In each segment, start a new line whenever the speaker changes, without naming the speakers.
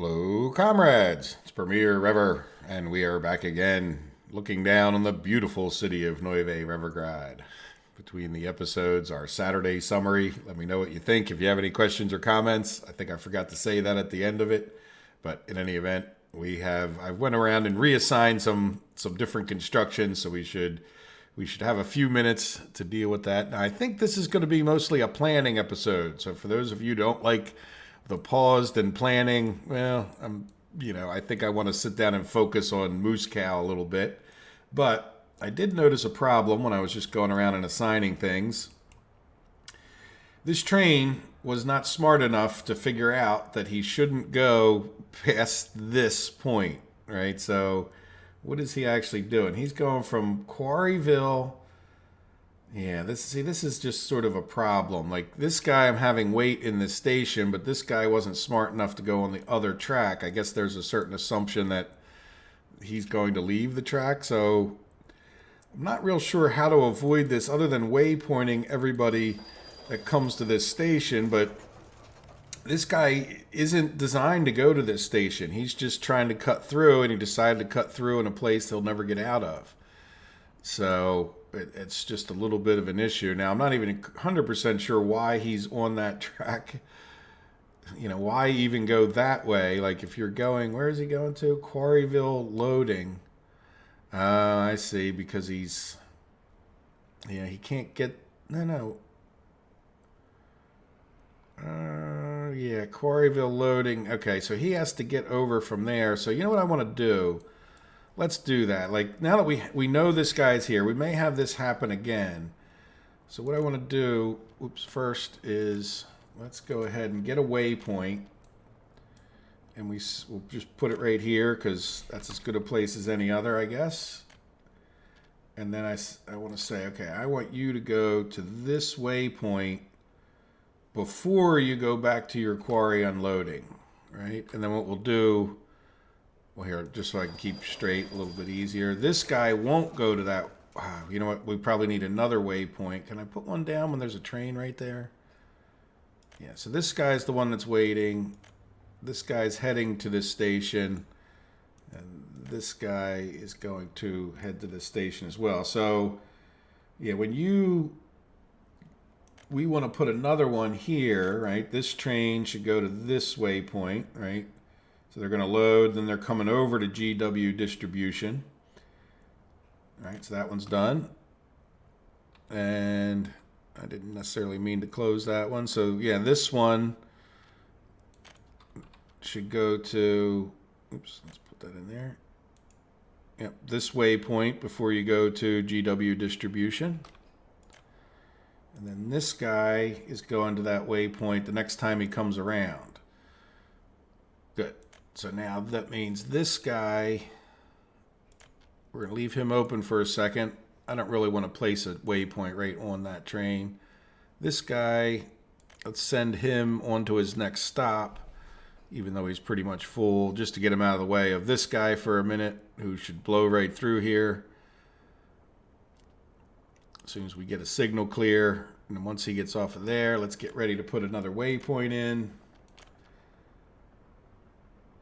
Hello, comrades. It's Premier Rever, and we are back again, looking down on the beautiful city of Neuve Revergrad. Between the episodes, our Saturday summary. Let me know what you think. If you have any questions or comments, I think I forgot to say that at the end of it. But in any event, I went around and reassigned some different constructions, so we should have a few minutes to deal with that. Now, I think this is going to be mostly a planning episode. So for those of you who don't like the paused and planning, well, I think I want to sit down and focus on Moooooscow a little bit. But I did notice a problem when I was just going around and assigning things. This train was not smart enough to figure out that he shouldn't go past this point, right? So what is he actually doing? He's going from Quarryville. Yeah, this is just sort of a problem. Like, this guy, I'm having wait in this station, but this guy wasn't smart enough to go on the other track. I guess there's a certain assumption that he's going to leave the track, so I'm not real sure how to avoid this other than waypointing everybody that comes to this station, but this guy isn't designed to go to this station. He's just trying to cut through, and he decided to cut through in a place he'll never get out of. So it's just a little bit of an issue. Now, I'm not even 100% sure why he's on that track. Why even go that way? Like, if you're going, where is he going to? Quarryville loading. I see, because he can't get, no. Yeah, Quarryville loading. Okay, so he has to get over from there. So you know what I want to do? Let's do that. Like, now that we know this guy's here, we may have this happen again. So what I want to do, first is let's go ahead and get a waypoint. And we'll just put it right here because that's as good a place as any other, I guess. And then I want to say, okay, I want you to go to this waypoint before you go back to your quarry unloading, right? And then what we'll do, well, here, just so I can keep straight a little bit easier. This guy won't go to that. Wow, you know what? We probably need another waypoint. Can I put one down when there's a train right there? Yeah, so this guy's the one that's waiting. This guy's heading to this station. And this guy is going to head to this station as well. So, yeah, we want to put another one here, right? This train should go to this waypoint, right? So they're going to load, then they're coming over to GW distribution. All right, so that one's done. And I didn't necessarily mean to close that one. So yeah, this one should go to, oops, let's put that in there. Yep, this waypoint before you go to GW distribution. And then this guy is going to that waypoint the next time he comes around. Good. So now that means this guy, we're going to leave him open for a second. I don't really want to place a waypoint right on that train. This guy, let's send him on to his next stop, even though he's pretty much full, just to get him out of the way of this guy for a minute, who should blow right through here. As soon as we get a signal clear, and then once he gets off of there, let's get ready to put another waypoint in.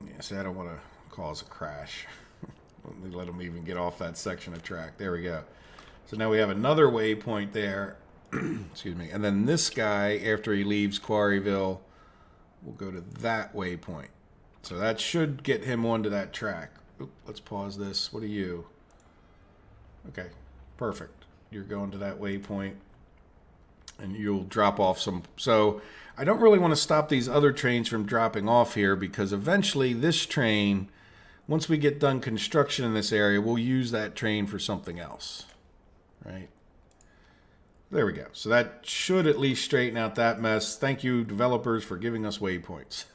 Yeah, see, I don't want to cause a crash. Let me let him even get off that section of track. There we go. So now we have another waypoint there. Excuse me. And then this guy, after he leaves Quarryville, will go to that waypoint. So that should get him onto that track. Oop, let's pause this. What are you? Okay, perfect. You're going to that waypoint, and you'll drop off some. So I don't really want to stop these other trains from dropping off here, because eventually this train, once we get done construction in this area, we'll use that train for something else, right? There we go. So that should at least straighten out that mess. Thank you, developers, for giving us waypoints.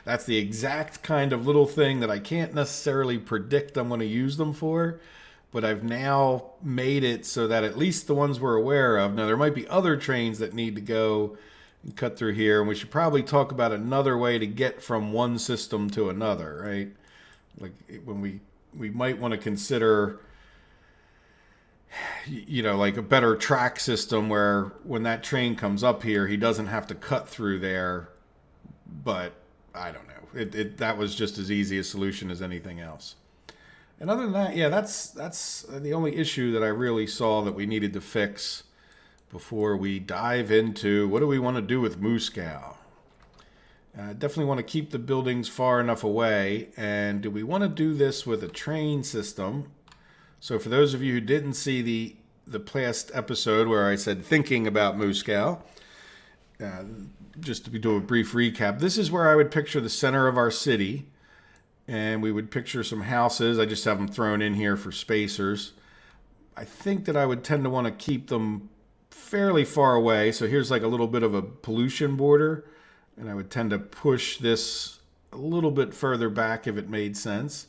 That's the exact kind of little thing that I can't necessarily predict I'm going to use them for, but I've now made it so that at least the ones we're aware of. Now, there might be other trains that need to go and cut through here, and we should probably talk about another way to get from one system to another, right? Like, when we might want to consider, like a better track system where when that train comes up here, he doesn't have to cut through there, but I don't know. That was just as easy a solution as anything else. And other than that, yeah, that's the only issue that I really saw that we needed to fix before we dive into what do we want to do with Moooooscow. Definitely want to keep the buildings far enough away. And do we want to do this with a train system? So for those of you who didn't see the past episode where I said thinking about Moooooscow, just to do a brief recap, this is where I would picture the center of our city. And we would picture some houses. I just have them thrown in here for spacers. I think that I would tend to want to keep them fairly far away. So here's like a little bit of a pollution border. And I would tend to push this a little bit further back if it made sense.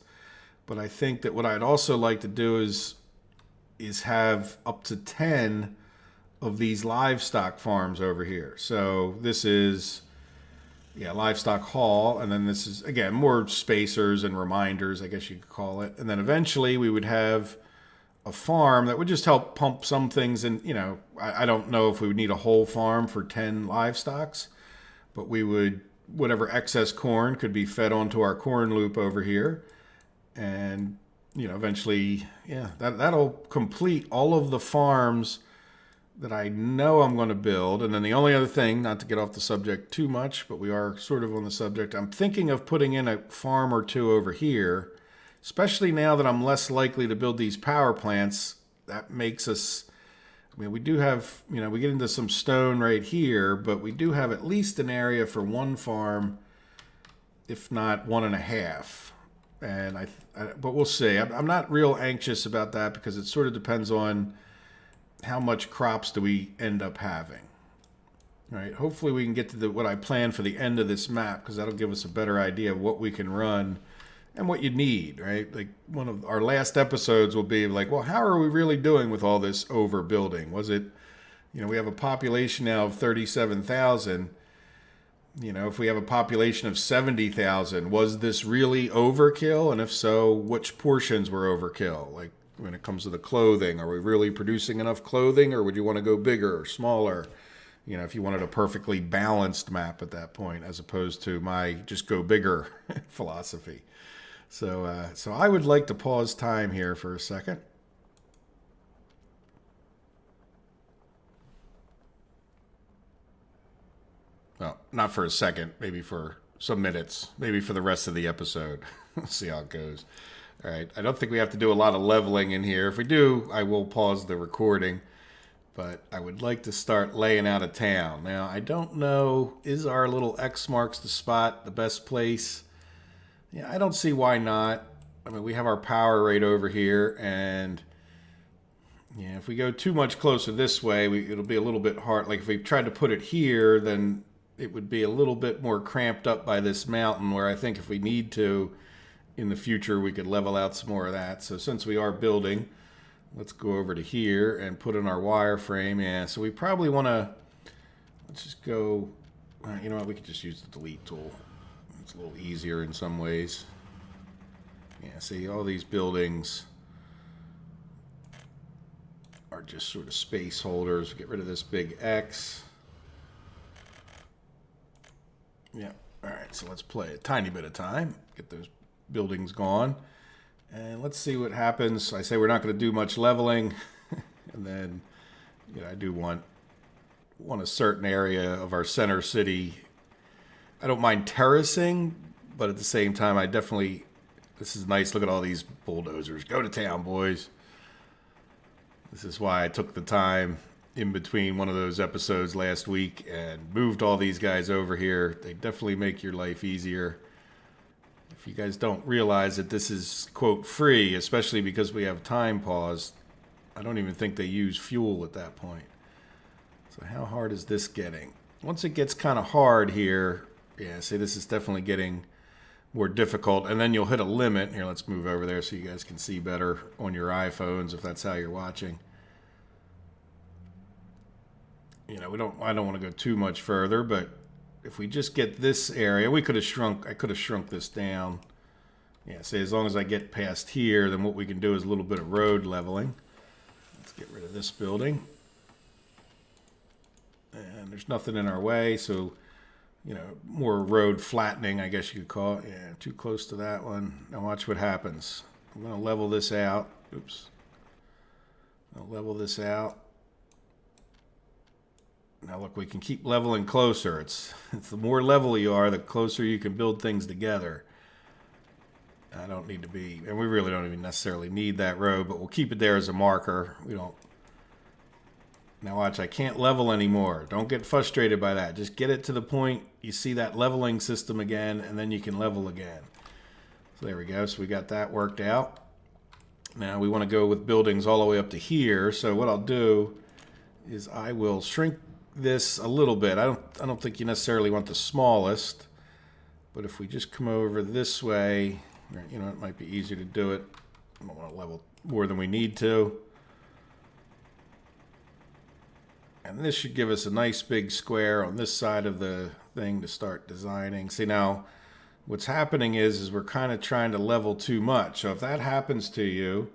But I think that what I'd also like to do is have up to 10 of these livestock farms over here. So this is... yeah, livestock hall, and then this is, again, more spacers and reminders, I guess you could call it. And then eventually we would have a farm that would just help pump some things. And, you know, I don't know if we would need a whole farm for 10 livestocks, but we would, whatever excess corn could be fed onto our corn loop over here. And, you know, eventually, yeah, that'll complete all of the farms that I know I'm going to build. And then the only other thing, not to get off the subject too much, but we are sort of on the subject, I'm thinking of putting in a farm or two over here, especially now that I'm less likely to build these power plants. That makes us, I mean, we do have, you know, we get into some stone right here, but we do have at least an area for one farm, if not 1.5. And but we'll see. I'm not real anxious about that because it sort of depends on how much crops do we end up having. All right, hopefully we can get to what I plan for the end of this map, because that'll give us a better idea of what we can run and what you need, right? Like one of our last episodes will be like, well, how are we really doing with all this overbuilding? Was it, you know, we have a population now of 37,000. You know, if we have a population of 70,000, was this really overkill? And if so, which portions were overkill? Like, when it comes to the clothing, are we really producing enough clothing, or would you want to go bigger or smaller? You know, if you wanted a perfectly balanced map at that point, as opposed to my just go bigger philosophy. So I would like to pause time here for a second. Well, not for a second, maybe for some minutes, maybe for the rest of the episode. We'll see how it goes. All right, I don't think we have to do a lot of leveling in here. If we do, I will pause the recording. But I would like to start laying out a town. Now, I don't know, is our little X marks the spot the best place? Yeah, I don't see why not. I mean, we have our power right over here. And yeah, if we go too much closer this way, it'll be a little bit hard. Like if we tried to put it here, then it would be a little bit more cramped up by this mountain, where I think if we need to, in the future, we could level out some more of that. So since we are building, let's go over to here and put in our wireframe. Yeah, so we probably want to, let's just go, you know what, we could just use the delete tool. It's a little easier in some ways. Yeah, see, all these buildings are just sort of space holders. Get rid of this big X. Yeah, all right, so let's play a tiny bit of time. Get those buildings gone, and let's see what happens. I say we're not going to do much leveling, and then, you know, I do want a certain area of our center city. I don't mind terracing, but at the same time, I definitely, this is nice. Look at all these bulldozers. Go to town, boys. This is why I took the time in between one of those episodes last week and moved all these guys over here. They definitely make your life easier. If you guys don't realize that this is, quote, free, especially because we have time pause, I don't even think they use fuel at that point. So how hard is this getting? Once it gets kind of hard here, yeah, see, this is definitely getting more difficult. And then you'll hit a limit. Here, let's move over there so you guys can see better on your iPhones if that's how you're watching. You know, I don't want to go too much further, but if we just get this area, I could have shrunk this down. Yeah, say as long as I get past here, then what we can do is a little bit of road leveling. Let's get rid of this building. And there's nothing in our way, so you know, more road flattening, I guess you could call it. Yeah, too close to that one. Now watch what happens. I'm going to level this out. Oops. I'll level this out. Now look, we can keep leveling closer. It's the more level you are, the closer you can build things together. I don't need to be, and we really don't even necessarily need that road, but we'll keep it there as a marker. We don't. Now watch, I can't level anymore. Don't get frustrated by that. Just get it to the point you see that leveling system again, and then you can level again. So there we go. So we got that worked out. Now we want to go with buildings all the way up to here. So what I'll do is I will shrink this a little bit. I don't think you necessarily want the smallest, but if we just come over this way, you know, it might be easier to do it. I don't want to level more than we need to. And this should give us a nice big square on this side of the thing to start designing. See, now what's happening is we're kind of trying to level too much. So if that happens to you,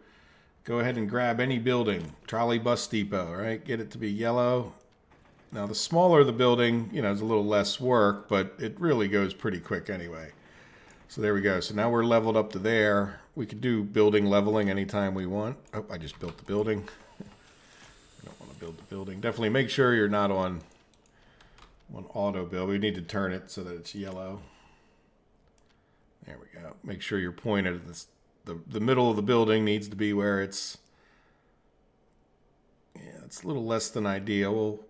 go ahead and grab any building, trolley bus depot, right? Get it to be yellow. Now the smaller the building, you know, it's a little less work, but it really goes pretty quick anyway. So there we go. So now we're leveled up to there. We could do building leveling anytime we want. Oh, I just built the building. I don't want to build the building. Definitely make sure you're not on auto build. We need to turn it so that it's yellow. There we go. Make sure you're pointed at this. The middle of the building needs to be where it's, yeah, it's a little less than ideal. Well,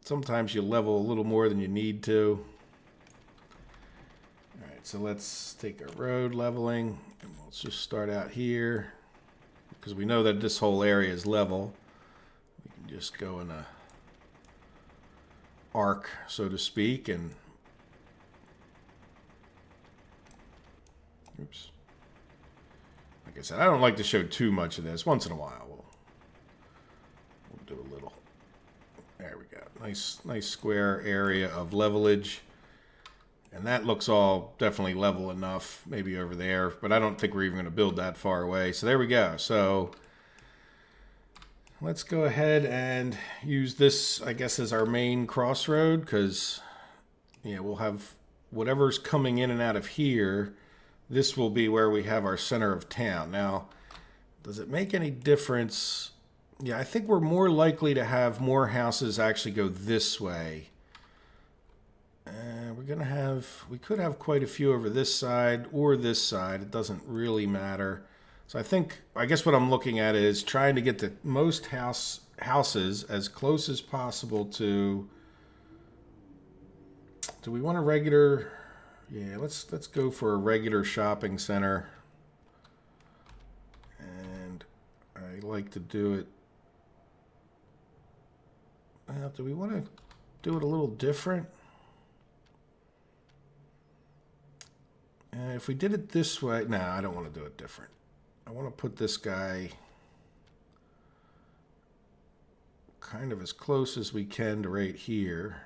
sometimes you level a little more than you need to. All right, so let's take our road leveling, and let's just start out here because we know that this whole area is level. We can just go in a arc, so to speak, and oops. Like I said, I don't like to show too much of this. Once in a while, we'll do a little. There we go. Nice square area of levelage. And that looks all definitely level enough, maybe over there. But I don't think we're even going to build that far away. So there we go. So let's go ahead and use this, I guess, as our main crossroad. Because, yeah, we'll have whatever's coming in and out of here. This will be where we have our center of town. Now, does it make any difference? Yeah, I think we're more likely to have more houses actually go this way. We could have quite a few over this side or this side. It doesn't really matter. So I guess what I'm looking at is trying to get the most houses as close as possible to, do we want a regular? Yeah, let's go for a regular shopping center. And I like to do it. Well, do we want to do it a little different? If we did it this way, no, I don't want to do it different. I want to put this guy kind of as close as we can to right here.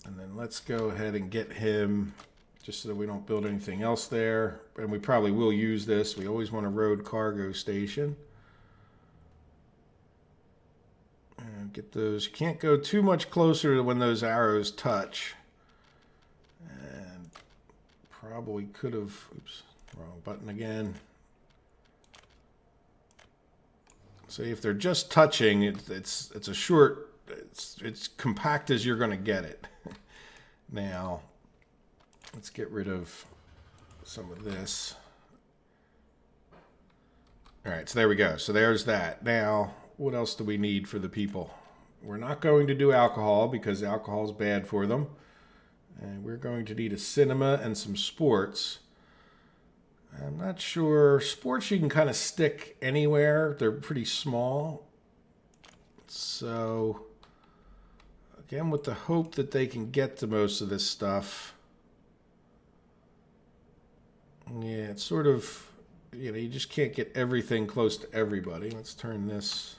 And then let's go ahead and get him, just so that we don't build anything else there. And we probably will use this. We always want a road cargo station. And get those. You can't go too much closer to when those arrows touch. And probably could have, oops, wrong button again. So if they're just touching, it's a short, it's compact as you're going to get it. Now, let's get rid of some of this. All right, so there we go. So there's that. Now, what else do we need for the people? We're not going to do alcohol because alcohol is bad for them. And we're going to need a cinema and some sports. I'm not sure. Sports you can kind of stick anywhere. They're pretty small. So, again, with the hope that they can get to most of this stuff. Yeah, it's sort of, you know, you just can't get everything close to everybody. Let's turn this.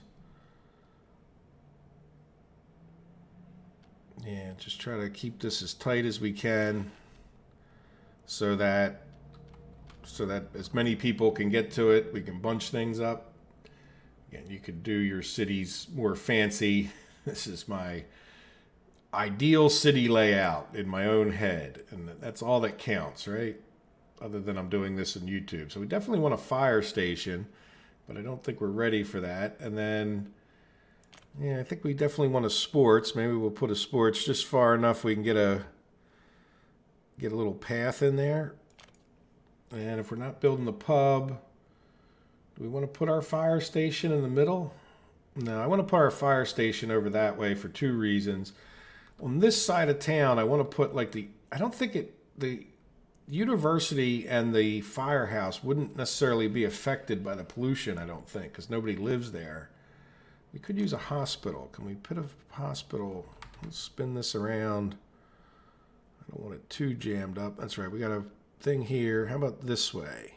Yeah, just try to keep this as tight as we can so that as many people can get to it. We can bunch things up. Again, you could do your cities more fancy. This is my ideal city layout in my own head. And that's all that counts, right? Other than I'm doing this on YouTube. So we definitely want a fire station, but I don't think we're ready for that. And then, yeah, I think we definitely want a sports. Maybe we'll put a sports just far enough we can get a little path in there. And if we're not building the pub, do we want to put our fire station in the middle? No, I want to put our fire station over that way for two reasons. On this side of town, I want to put like I don't think the university and the firehouse wouldn't necessarily be affected by the pollution, I don't think, because nobody lives there. We could use a hospital. Can we put a hospital? Let's spin this around. I don't want it too jammed up. That's right. We got a thing here. How about this way?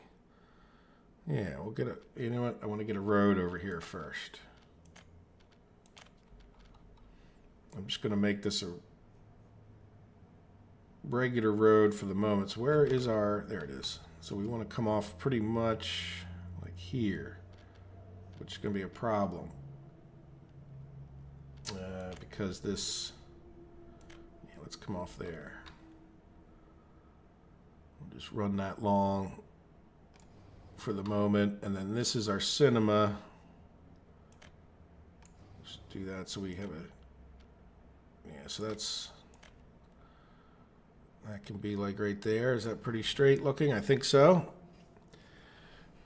Yeah, we'll get you know what? I want to get a road over here first. I'm just going to make this a regular road for the moment. So where is there it is. So we want to come off pretty much like here, which is going to be a problem. Because this, yeah, let's come off there. We'll just run that long for the moment. And then this is our cinema. Just do that so we have yeah, so that can be like right there. Is that pretty straight looking? I think so.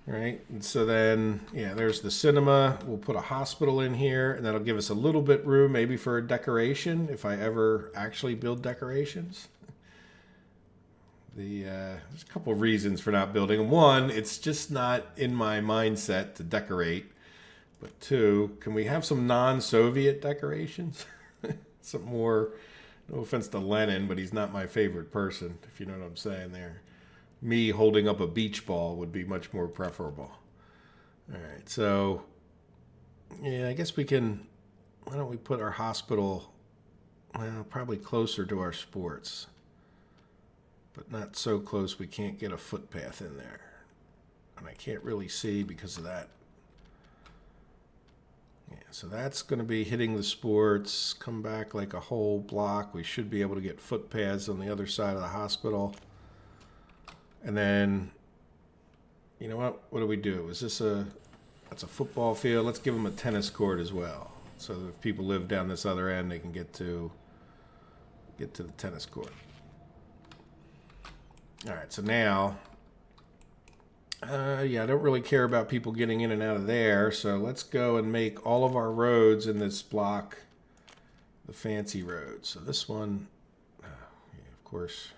All right, and so then, yeah, there's the cinema. We'll put a hospital in here, and that'll give us a little bit room maybe for a decoration, if I ever actually build decorations. There's a couple of reasons for not building. One, it's just not in my mindset to decorate. But two, can we have some non-Soviet decorations? Some more, no offense to Lenin, but he's not my favorite person, if you know what I'm saying there. Me holding up a beach ball would be much more preferable. All right, so, yeah, I guess we can, why don't we put our hospital, well, probably closer to our sports, but not so close we can't get a footpath in there. And I can't really see because of that. Yeah, so that's going to be hitting the sports, come back like a whole block. We should be able to get footpaths on the other side of the hospital. And then, you know what? What do we do? Is this that's a football field? Let's give them a tennis court as well. So that if people live down this other end, they can get to the tennis court. All right, so now, yeah, I don't really care about people getting in and out of there. So let's go and make all of our roads in this block the fancy roads. So this one, yeah, of course.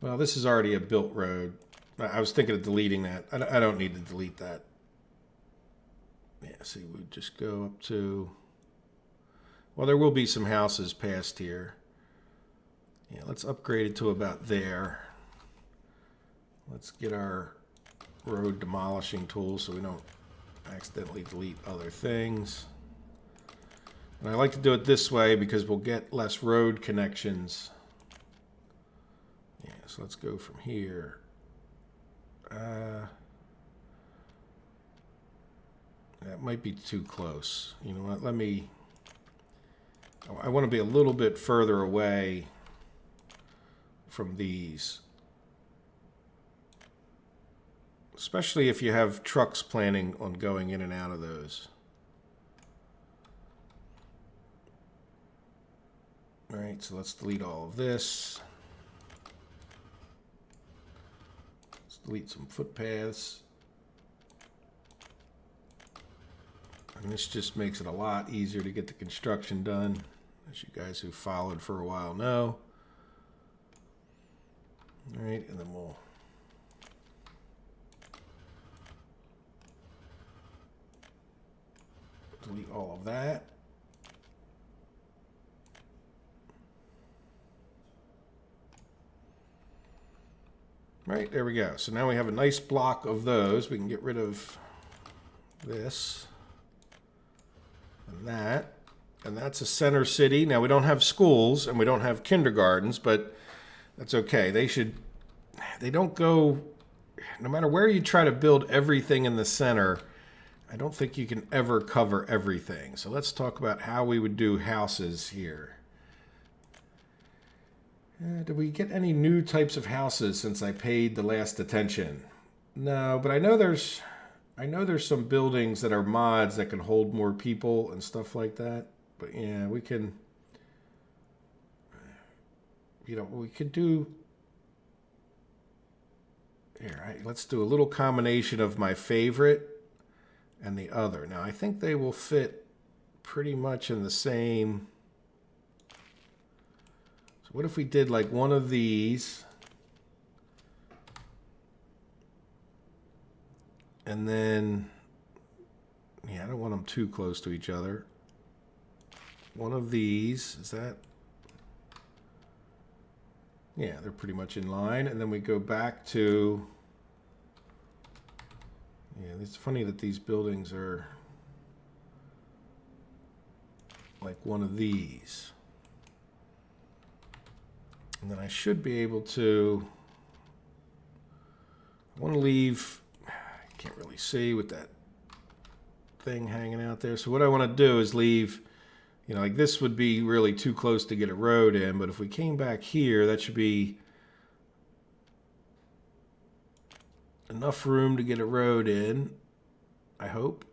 Well, this is already a built road. I was thinking of deleting that. I don't need to delete that. Yeah, see, we just go up to, well, there will be some houses past here. Yeah, let's upgrade it to about there. Let's get our road demolishing tool so we don't accidentally delete other things. And I like to do it this way because we'll get less road connections. Yeah, so let's go from here. That might be too close. You know what? I want to be a little bit further away from these. Especially if you have trucks planning on going in and out of those. All right, so let's delete all of this. Let's delete some footpaths. And this just makes it a lot easier to get the construction done, as you guys who followed for a while know. All right, and then we'll delete all of that. Right, there we go. So now we have a nice block of those. We can get rid of this and that. And that's a center city. Now we don't have schools and we don't have kindergartens, but that's okay. They don't go, no matter where you try to build everything in the center, I don't think you can ever cover everything. So let's talk about how we would do houses here. Did we get any new types of houses since I paid the last attention? No, but I know there's some buildings that are mods that can hold more people and stuff like that. But yeah, we can, we could do. Here, let's do a little combination of my favorite and the other. Now, I think they will fit pretty much in the same. So what if we did like one of these, and then, yeah, I don't want them too close to each other. One of these, is that? Yeah, they're pretty much in line. And then we go back to, yeah, it's funny that these buildings are like one of these. And then I should be able to, I want to leave, I can't really see with that thing hanging out there. So what I want to do is leave, like this would be really too close to get a road in, but if we came back here, that should be enough room to get a road in, I hope.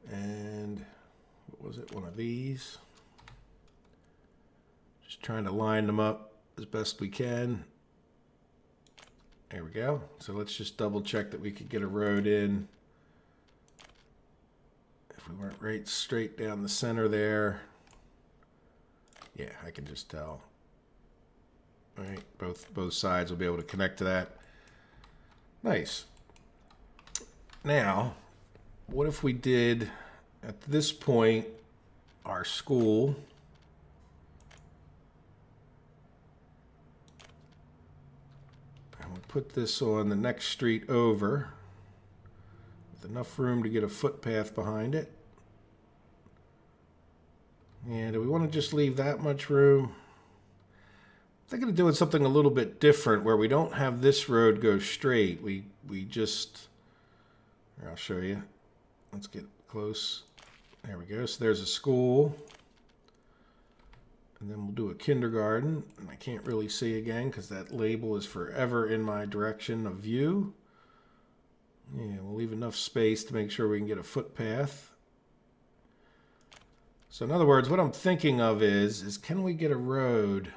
And what was it? One of these. Just trying to line them up as best we can. There we go. So let's just double check that we could get a road in. If we weren't right straight down the center there. Yeah, I can just tell. All right, both sides will be able to connect to that. Nice. Now, what if we did, at this point, our school. And we'll put this on the next street over with enough room to get a footpath behind it. And do we want to just leave that much room? I'm thinking of doing something a little bit different where we don't have this road go straight. We just, here, I'll show you. Let's get close. There we go. So there's a school. And then we'll do a kindergarten. And I can't really see again because that label is forever in my direction of view. Yeah, we'll leave enough space to make sure we can get a footpath. So in other words, what I'm thinking of is can we get a road?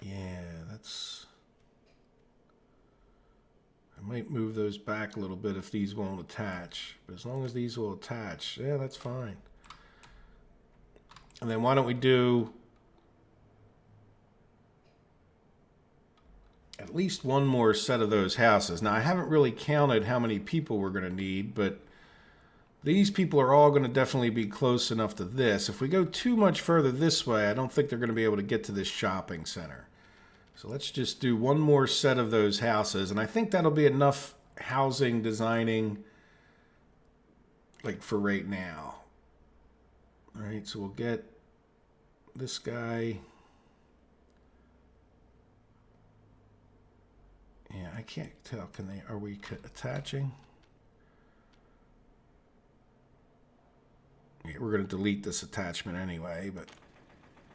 Yeah, that's, I might move those back a little bit if these won't attach. But as long as these will attach, yeah, that's fine. And then why don't we do at least one more set of those houses. Now, I haven't really counted how many people we're going to need, but these people are all going to definitely be close enough to this. If we go too much further this way, I don't think they're going to be able to get to this shopping center. So let's just do one more set of those houses. And I think that'll be enough housing designing like for right now. All right, so we'll get this guy. Yeah, I can't tell. Are we attaching? Yeah, we're going to delete this attachment anyway, but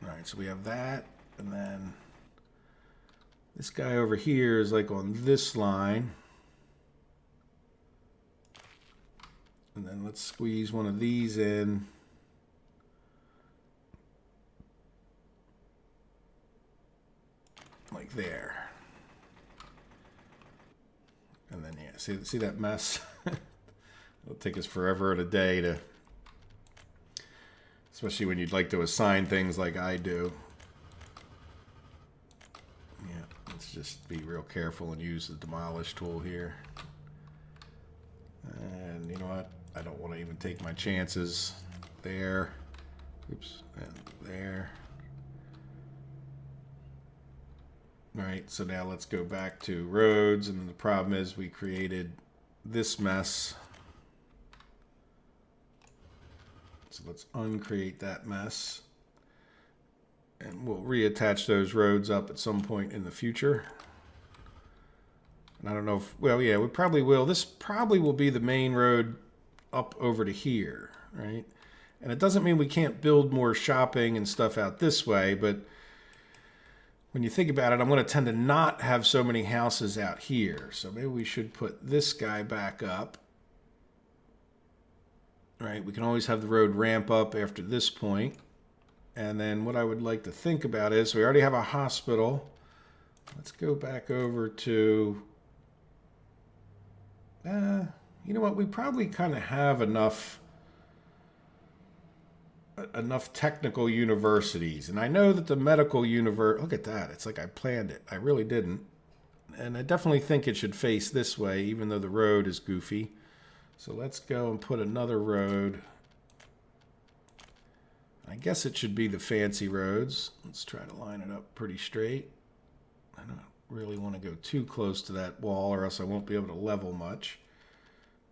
all right, so we have that, and then this guy over here is like on this line. And then let's squeeze one of these in. Like there. And then, yeah, see that mess? It'll take us forever and a day to, especially when you'd like to assign things like I do. Yeah, let's just be real careful and use the demolish tool here. And you know what? I don't want to even take my chances there. Oops, and there. All right, so now let's go back to roads, and the problem is we created this mess. So let's uncreate that mess, and we'll reattach those roads up at some point in the future. And I don't know if, well, yeah, we probably will. This probably will be the main road up over to here, right? And it doesn't mean we can't build more shopping and stuff out this way, but when you think about it, I'm going to tend to not have so many houses out here. So maybe we should put this guy back up. Right, we can always have the road ramp up after this point. And then what I would like to think about is we already have a hospital. Let's go back over to, you know what, we probably kind of have enough technical universities. And I know that the medical university, look at that, it's like I planned it. I really didn't. And I definitely think it should face this way, even though the road is goofy. So let's go and put another road. I guess it should be the fancy roads. Let's try to line it up pretty straight. I don't really want to go too close to that wall or else I won't be able to level much.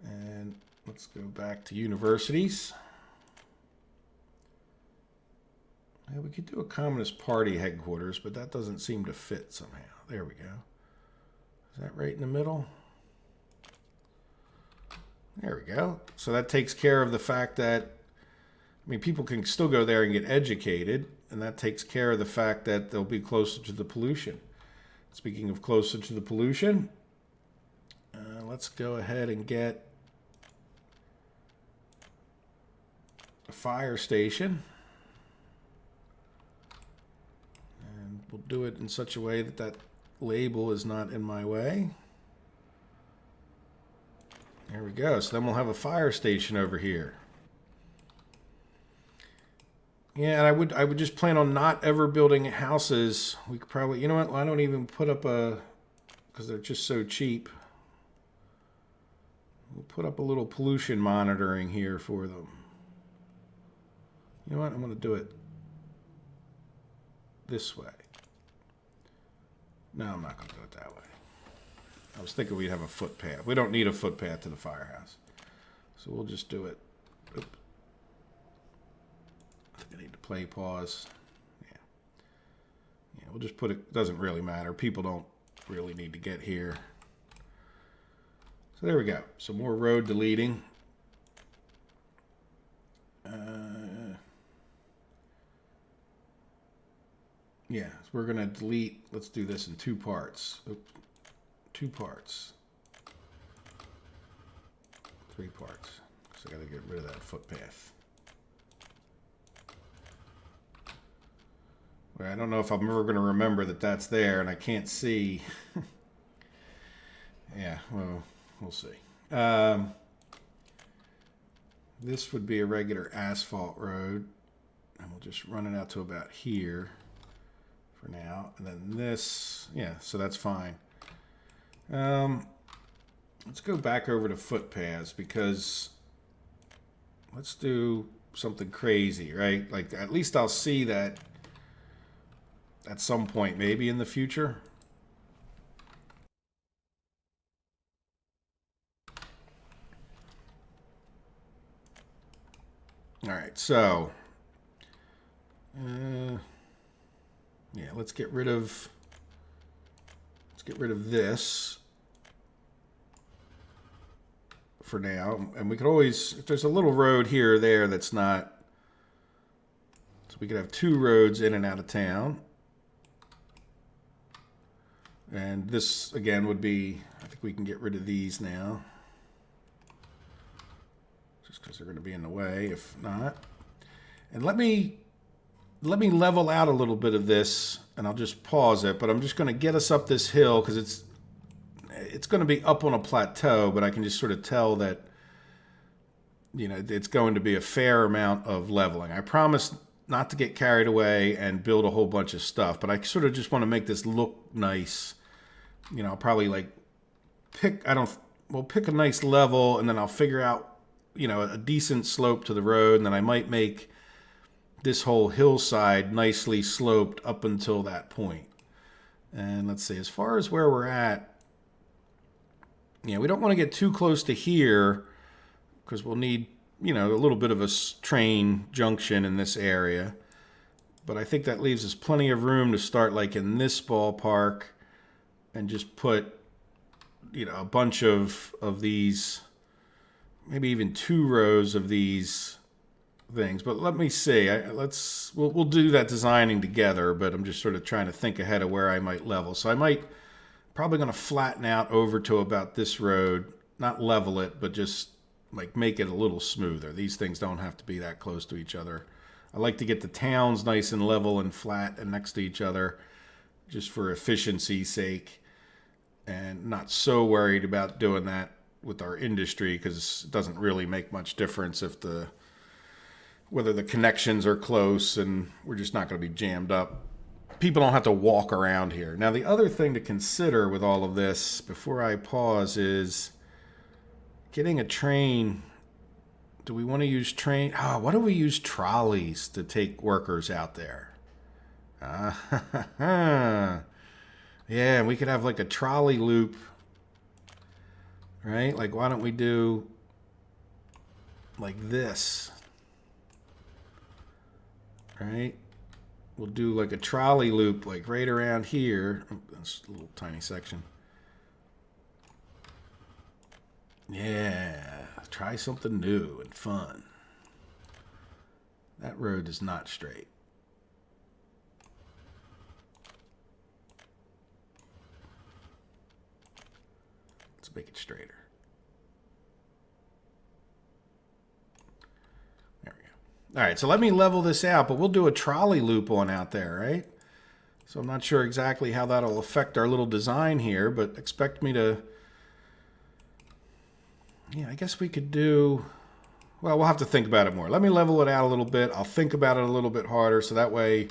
And let's go back to universities. Yeah, we could do a Communist Party headquarters, but that doesn't seem to fit somehow. There we go. Is that right in the middle? There we go. So that takes care of the fact that, I mean, people can still go there and get educated, and that takes care of the fact that they'll be closer to the pollution. Speaking of closer to the pollution, let's go ahead and get a fire station. And we'll do it in such a way that that label is not in my way. There we go. So then we'll have a fire station over here. Yeah, and I would just plan on not ever building houses. We could probably, you know what? I don't even put up a, because they're just so cheap. We'll put up a little pollution monitoring here for them. You know what? I'm going to do it this way. No, I'm not going to do it that way. I was thinking we'd have a footpath. We don't need a footpath to the firehouse. So we'll just do it. Oop. I think I need to play pause. Yeah. Yeah, we'll just put it, doesn't really matter. People don't really need to get here. So there we go. So more road deleting. Yeah, so we're going to delete, let's do this in two parts. Oops. 2 parts. 3 parts. So I got to get rid of that footpath. Well, I don't know if I'm ever going to remember that that's there and I can't see. Yeah, well, we'll see. This would be a regular asphalt road. And we'll just run it out to about here for now. And then this, yeah, so that's fine. Let's go back over to footpaths because let's do something crazy, right? Like at least I'll see that at some point, maybe in the future. All right, so yeah, let's get rid of this for now. And we could always, if there's a little road here or there that's not, so we could have 2 roads in and out of town. And this again would be, I think we can get rid of these now. Just because they're going to be in the way, if not. And let me level out a little bit of this, and I'll just pause it, but I'm just going to get us up this hill because it's going to be up on a plateau, but I can just sort of tell that, you know, it's going to be a fair amount of leveling. I promise not to get carried away and build a whole bunch of stuff, but I sort of just want to make this look nice. You know, I'll probably like we'll pick a nice level, and then I'll figure out, you know, a decent slope to the road, and then I might make this whole hillside nicely sloped up until that point. And let's see, as far as where we're at, yeah, we don't want to get too close to here because we'll need, you know, a little bit of a train junction in this area. But I think that leaves us plenty of room to start like in this ballpark and just put a bunch of these, maybe even 2 rows of these things. But let me see. We'll do that designing together. But I'm just sort of trying to think ahead of where I might level. So I might probably going to flatten out over to about this road, not level it, but just like make it a little smoother. These things don't have to be that close to each other. I like to get the towns nice and level and flat and next to each other, just for efficiency's sake, and not so worried about doing that with our industry, because it doesn't really make much difference if whether the connections are close, and we're just not going to be jammed up. People don't have to walk around here. Now, the other thing to consider with all of this before I pause is getting a train. Do we want to use train? What do we use trolleys to take workers out there? Yeah, we could have like a trolley loop, right? Like, why don't we do like this, right? We'll do like a trolley loop, like right around here. Oh, that's a little tiny section. Yeah, try something new and fun. That road is not straight. Let's make it straighter. There we go. All right, so let me level this out, but we'll do a trolley loop on out there, right? So I'm not sure exactly how that'll affect our little design here, but expect me to... Yeah, I guess we could do... Well, we'll have to think about it more. Let me level it out a little bit. I'll think about it a little bit harder, so that way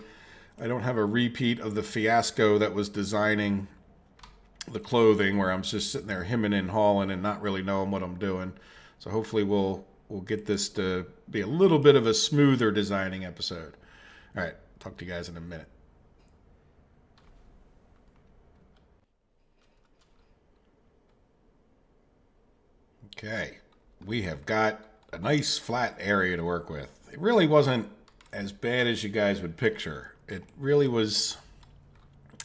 I don't have a repeat of the fiasco that was designing the clothing, where I'm just sitting there hemming and hawing and not really knowing what I'm doing. So hopefully we'll get this to be a little bit of a smoother designing episode. All right, talk to you guys in a minute. Okay, we have got a nice flat area to work with. It really wasn't as bad as you guys would picture. It really was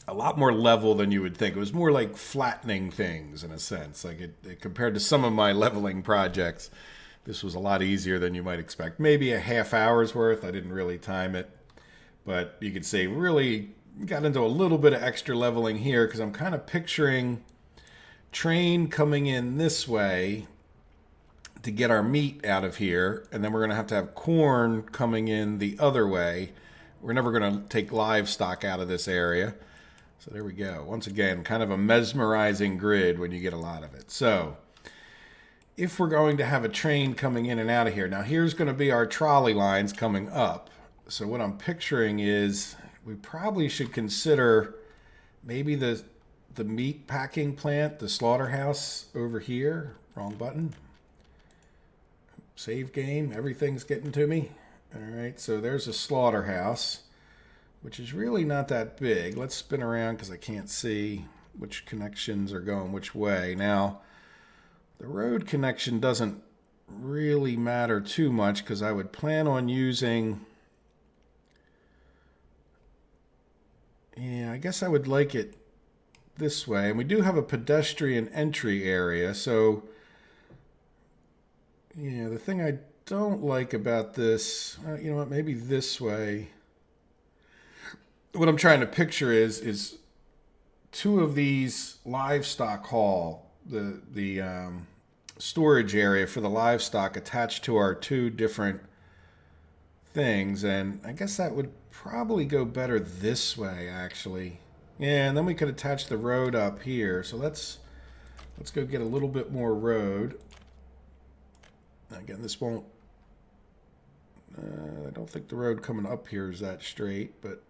a lot more level than you would think. It was more like flattening things in a sense. Like it compared to some of my leveling projects, this was a lot easier than you might expect. Maybe a half hour's worth. I didn't really time it, but you could say really got into a little bit of extra leveling here, because I'm kind of picturing train coming in this way to get our meat out of here, and then we're going to have corn coming in the other way. We're never going to take livestock out of this area. So there we go. Once again, kind of a mesmerizing grid when you get a lot of it. So if we're going to have a train coming in and out of here, now here's going to be our trolley lines coming up. So what I'm picturing is we probably should consider maybe the meat packing plant, the slaughterhouse over here. Wrong button. Save game. Everything's getting to me. All right, so there's a slaughterhouse, which is really not that big. Let's spin around because I can't see which connections are going which way. Now, the road connection doesn't really matter too much, because I would plan on using... Yeah, I guess I would like it this way. And we do have a pedestrian entry area, so... Yeah, the thing I don't like about this... you know what, maybe this way... What I'm trying to picture is 2 of these livestock haul, the storage area for the livestock attached to our 2 different things, and I guess that would probably go better this way, actually. Yeah, and then we could attach the road up here. So let's go get a little bit more road. Again, this won't... I don't think the road coming up here is that straight, but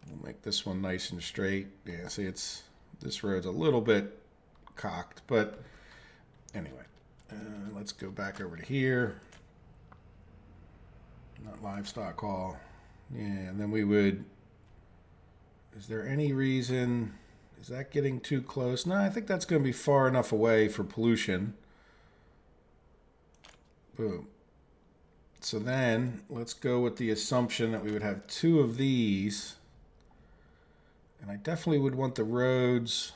we'll make this one nice and straight. Yeah, see, this road's a little bit cocked, but anyway, let's go back over to here. Not livestock haul. Yeah, and then we would... Is there any reason... Is that getting too close? No, I think that's going to be far enough away for pollution. Boom. So then, let's go with the assumption that we would have 2 of these. And I definitely would want the roads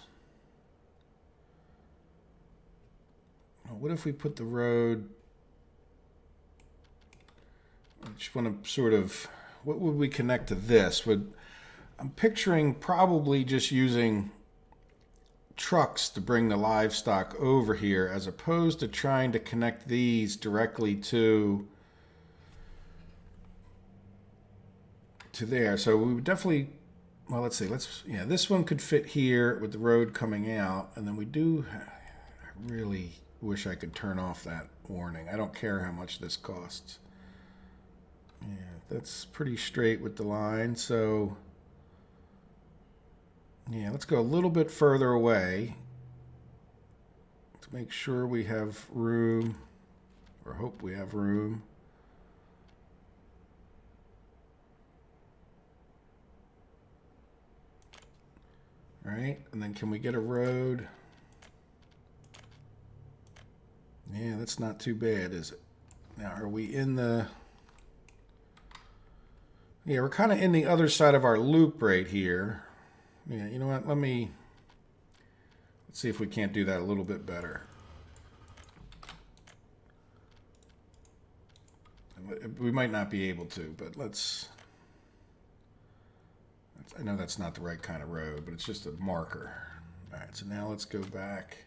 What if we put the road? I just want to sort of, what would we connect to this? I'm picturing probably just using trucks to bring the livestock over here as opposed to trying to connect these directly to there. So we would definitely, well, let's see, yeah, this one could fit here with the road coming out. And then I really wish I could turn off that warning. I don't care how much this costs. Yeah, that's pretty straight with the line. So yeah, let's go a little bit further away to make sure we have room, or hope we have room. All right, and then can we get a road? Yeah, that's not too bad, is it? Now, are we in the... Yeah, we're kind of in the other side of our loop right here. Yeah, you know what? Let's see if we can't do that a little bit better. We might not be able to, but I know that's not the right kind of road, but it's just a marker. All right, so now let's go back.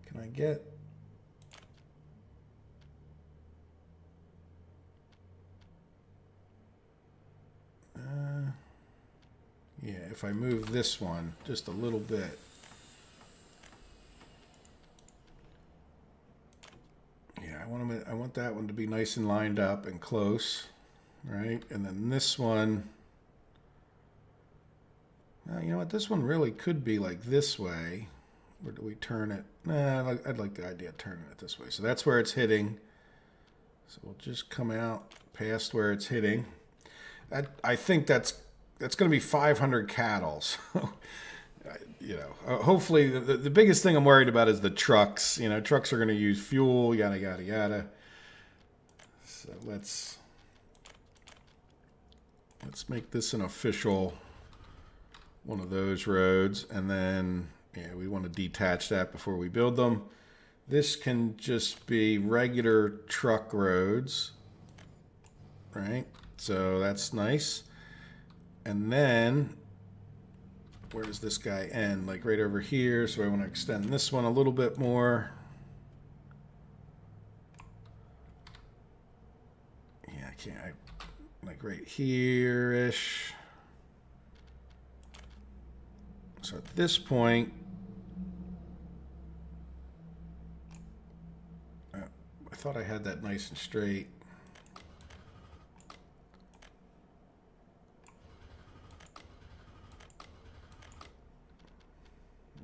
Can I get... yeah, if I move this one just a little bit. Yeah, I want that one to be nice and lined up and close, right? And then this one, you know what? This one really could be like this way. Or do we turn it? Nah, I'd like the idea of turning it this way. So that's where it's hitting. So we'll just come out past where it's hitting. I think that's going to be 500 cattle. So, you know, hopefully the biggest thing I'm worried about is the trucks. You know, trucks are going to use fuel, yada, yada, yada. So let's make this an official one of those roads. And then, yeah, we want to detach that before we build them. This can just be regular truck roads, right? So that's nice. And then, where does this guy end? Like right over here. So I want to extend this one a little bit more. Yeah, I can't. Like right here-ish. So at this point, I thought I had that nice and straight.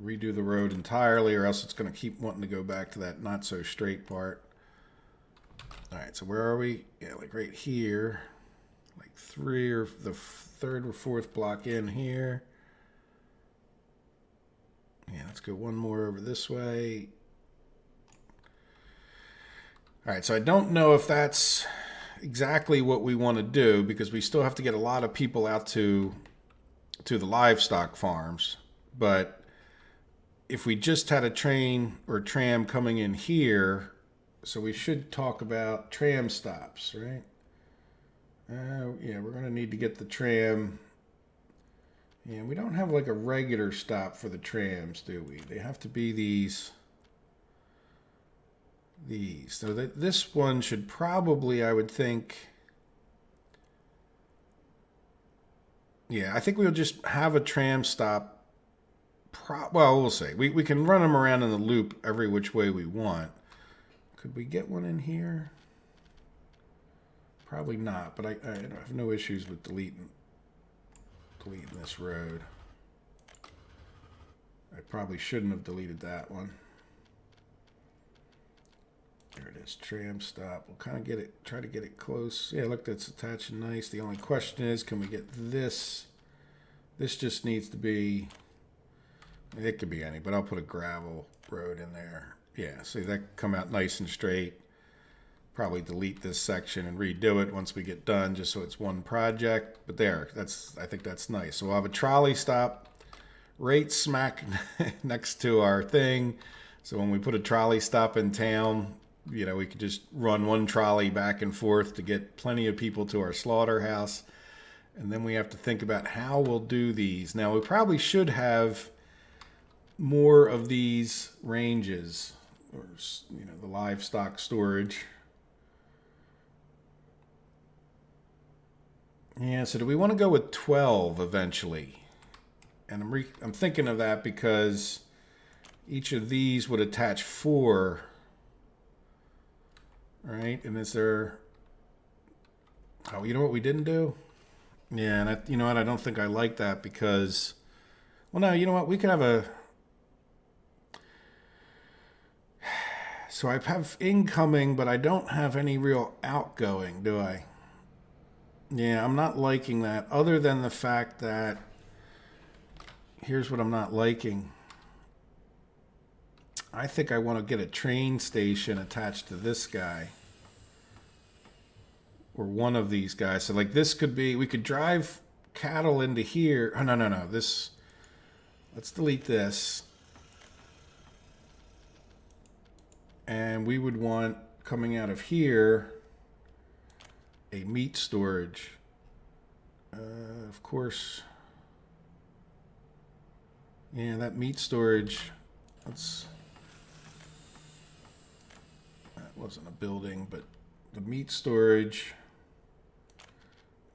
Redo the road entirely, or else it's going to keep wanting to go back to that not so straight part. All right, so where are we? Yeah, like right here, like the third or fourth block in here. Yeah, let's go one more over this way. All right, so I don't know if that's exactly what we want to do, because we still have to get a lot of people out to the livestock farms. But if we just had a train or tram coming in here, so we should talk about tram stops, right? Yeah, we're going to need to get the tram. Yeah, we don't have like a regular stop for the trams, do we? They have to be these. So this one should probably, I would think. Yeah, I think we'll just have a tram stop. Well, we'll see. We can run them around in the loop every which way we want. Could we get one in here? Probably not, but I have no issues with deleting this road. I probably shouldn't have deleted that one. There it is, tram stop. We'll kind of try to get it close. Yeah, look, that's attaching nice. The only question is, can we get this? This just needs to be, it could be any, but I'll put a gravel road in there. Yeah, see, that come out nice and straight. Probably delete this section and redo it once we get done, just so it's one project. But there, I think that's nice. So we'll have a trolley stop right smack next to our thing. So when we put a trolley stop in town, you know, we could just run one trolley back and forth to get plenty of people to our slaughterhouse. And then we have to think about how we'll do these. Now, we probably should have more of these ranges, or, you know, the livestock storage. Yeah, so do we want to go with 12 eventually? And I'm thinking of that because each of these would attach 4. Right? And is there... Oh, you know what we didn't do? Yeah, and you know what? I don't think I like that because... Well, no, you know what? We could have a... So I have incoming, but I don't have any real outgoing, do I? Yeah, I'm not liking that, other than the fact that... Here's what I'm not liking. I think I want to get a train station attached to this guy. Or one of these guys. So like this could be, we could drive cattle into here. Oh, no. This, let's delete this. And we would want, coming out of here, a meat storage. Of course. Yeah, that meat storage, that wasn't a building, but the meat storage,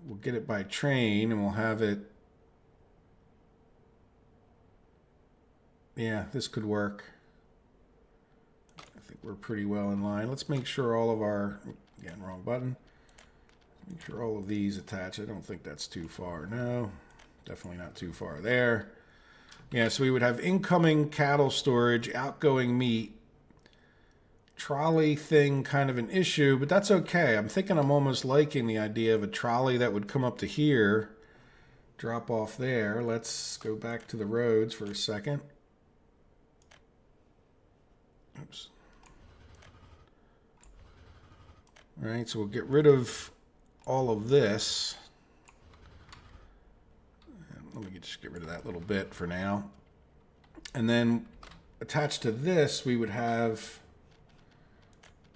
we'll get it by train and we'll have it. Yeah, this could work. I think we're pretty well in line. Let's make sure all of our, again, wrong button. Make sure all of these attach. I don't think that's too far. No, definitely not too far there. Yeah, so we would have incoming cattle storage, outgoing meat. Trolley thing kind of an issue, but that's okay. I'm thinking I'm almost liking the idea of a trolley that would come up to here, drop off there. Let's go back to the roads for a second. Oops. All right, so we'll get rid of all of this. Let me just get rid of that little bit for now. And then attached to this, we would have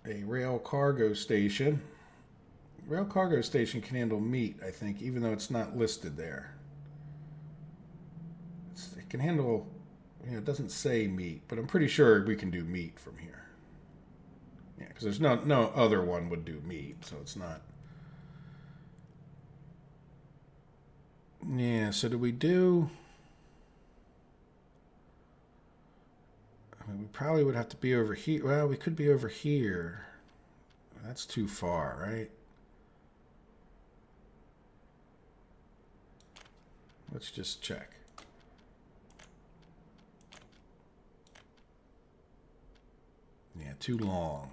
a rail cargo station. Rail cargo station can handle meat, I think, even though it's not listed there. It can handle, you know, it doesn't say meat, but I'm pretty sure we can do meat from here. Yeah, because there's no other one would do meat, so it's not. Yeah, so do we do... I mean, we probably would have to be over here. Well, we could be over here. That's too far, right? Let's just check. Yeah, too long.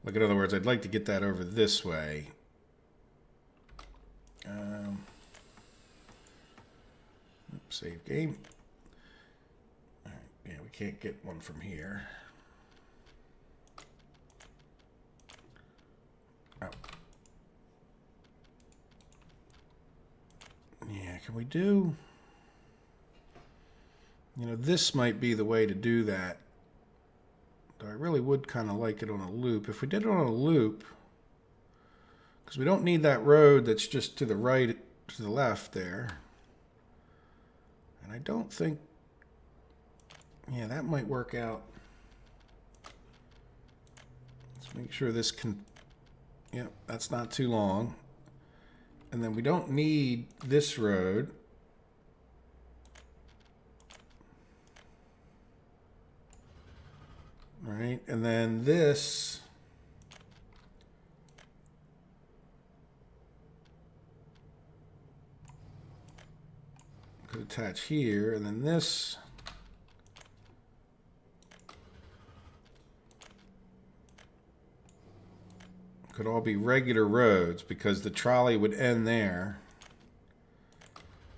Like, in other words, I'd like to get that over this way. Save game. All right, yeah, we can't get one from here. Oh. Yeah, can we do... You know, this might be the way to do that. Though I really would kind of like it on a loop. If we did it on a loop, because we don't need that road that's just to the right, to the left there. And I don't think, yeah, that might work out. Let's make sure this can, yeah, that's not too long. And then we don't need this road. All right, and then this could attach here, and then this could all be regular roads because the trolley would end there.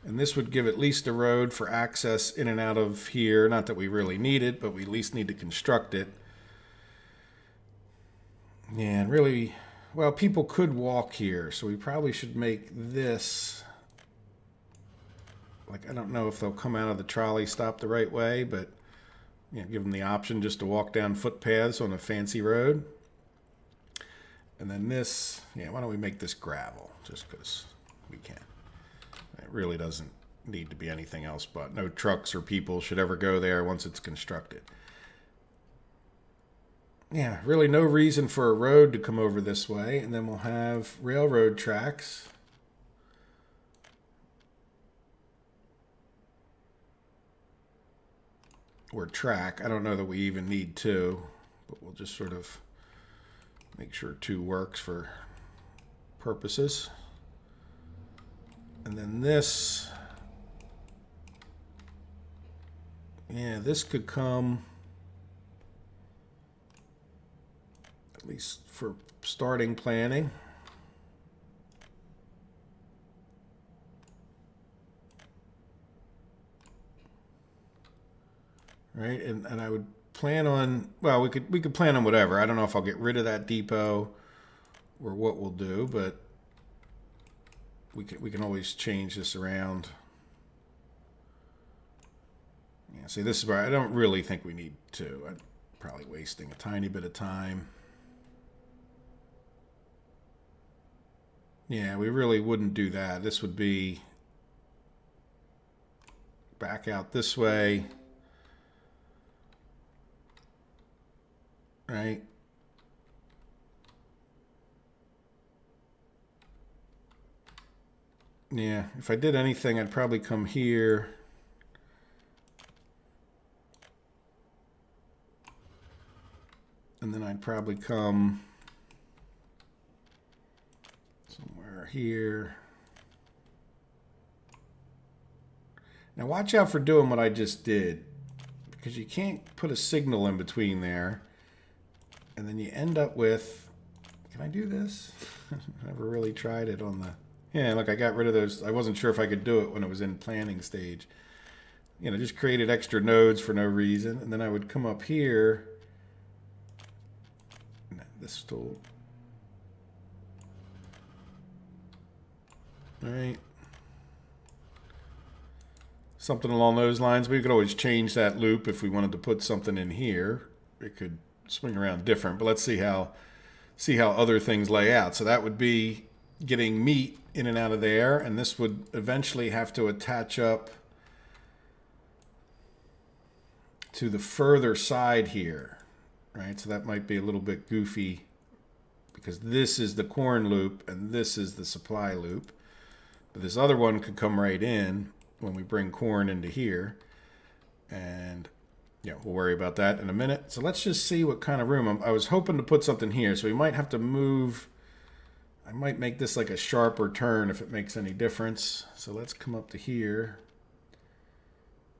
And this would give at least a road for access in and out of here. Not that we really need it, but we at least need to construct it. Yeah, and really, well, people could walk here, so we probably should make this... Like, I don't know if they'll come out of the trolley stop the right way, but give them the option just to walk down footpaths on a fancy road. And then this, why don't we make this gravel just because we can. It really doesn't need to be anything else, but no trucks or people should ever go there once it's constructed. Yeah, really no reason for a road to come over this way. And then we'll have railroad tracks. Or track. I don't know that we even need two, but we'll just sort of make sure two works for purposes. And then this, this could come, at least for starting planning. Right, and I would plan on, well, we could plan on whatever. I don't know if I'll get rid of that depot or what we'll do, but we can always change this around. Yeah, see, this is where I don't really think we need to. I'm probably wasting a tiny bit of time. Yeah, we really wouldn't do that. This would be back out this way. Right? Yeah, if I did anything, I'd probably come here. And then I'd probably come somewhere here. Now watch out for doing what I just did, because you can't put a signal in between there. And then you end up with, can I do this? Never really tried it on the, yeah, look, I got rid of those. I wasn't sure if I could do it when it was in planning stage. Just created extra nodes for no reason. And then I would come up here. This tool. All right. Something along those lines. We could always change that loop if we wanted to put something in here. It could swing around different, but let's see how other things lay out. So that would be getting meat in and out of there, and this would eventually have to attach up to the further side here, right? So that might be a little bit goofy because this is the corn loop and this is the supply loop, but this other one could come right in when we bring corn into here, and we'll worry about that in a minute. So let's just see what kind of room. I was hoping to put something here, so we might have to move. I might make this like a sharper turn if it makes any difference. So let's come up to here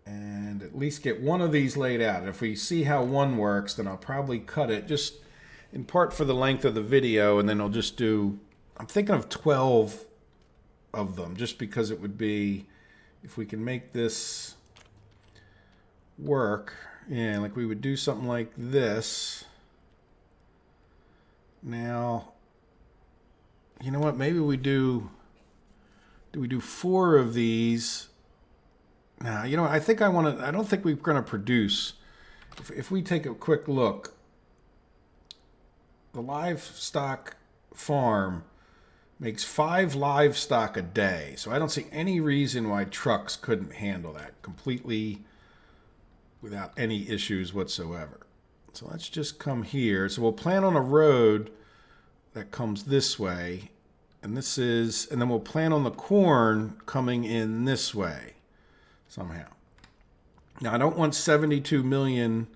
and at least get one of these laid out. If we see how one works, then I'll probably cut it just in part for the length of the video, and then I'll just do, I'm thinking of 12 of them, just because it would be, if we can make this work, like we would do something like this. Now, you know what? Maybe we do we do 4 of these? Now, I think I don't think we're going to produce. If we take a quick look, the livestock farm makes 5 livestock a day. So I don't see any reason why trucks couldn't handle that completely without any issues whatsoever. So let's just come here. So we'll plan on a road that comes this way, and then we'll plan on the corn coming in this way somehow. Now I don't want 72 million,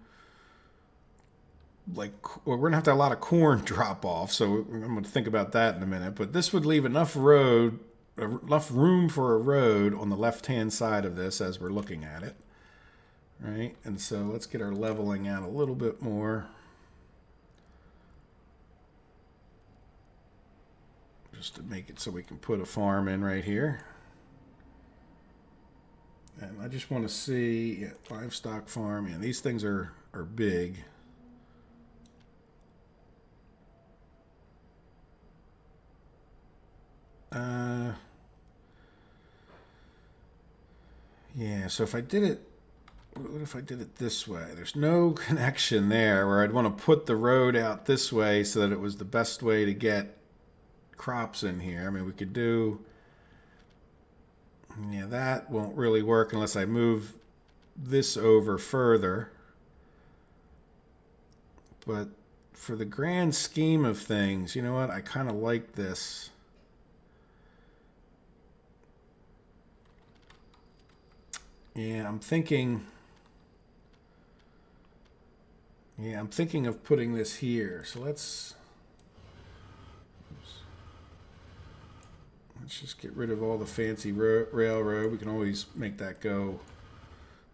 we're gonna have to have a lot of corn drop off, so I'm gonna think about that in a minute, but this would leave enough room for a road on the left-hand side of this as we're looking at it. Right, and so let's get our leveling out a little bit more. Just to make it so we can put a farm in right here. And I just want to see, livestock farm. Yeah, these things are big. Yeah, so if I did it what if I did it this way? There's no connection there where I'd want to put the road out this way so that it was the best way to get crops in here. I mean, we could do, yeah, that won't really work unless I move this over further. But for the grand scheme of things, you know what? I kind of like this. Yeah, I'm thinking of putting this here. So let's just get rid of all the fancy railroad. We can always make that go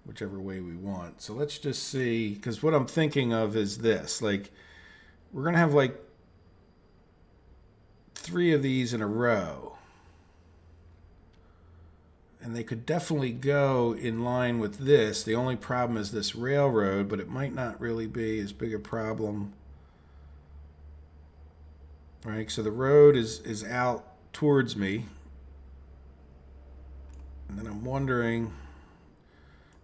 whichever way we want. So let's just see, because what I'm thinking of is this. Like, we're going to have like 3 of these in a row. And they could definitely go in line with this. The only problem is this railroad, but it might not really be as big a problem. Right, so the road is out towards me. And then I'm wondering,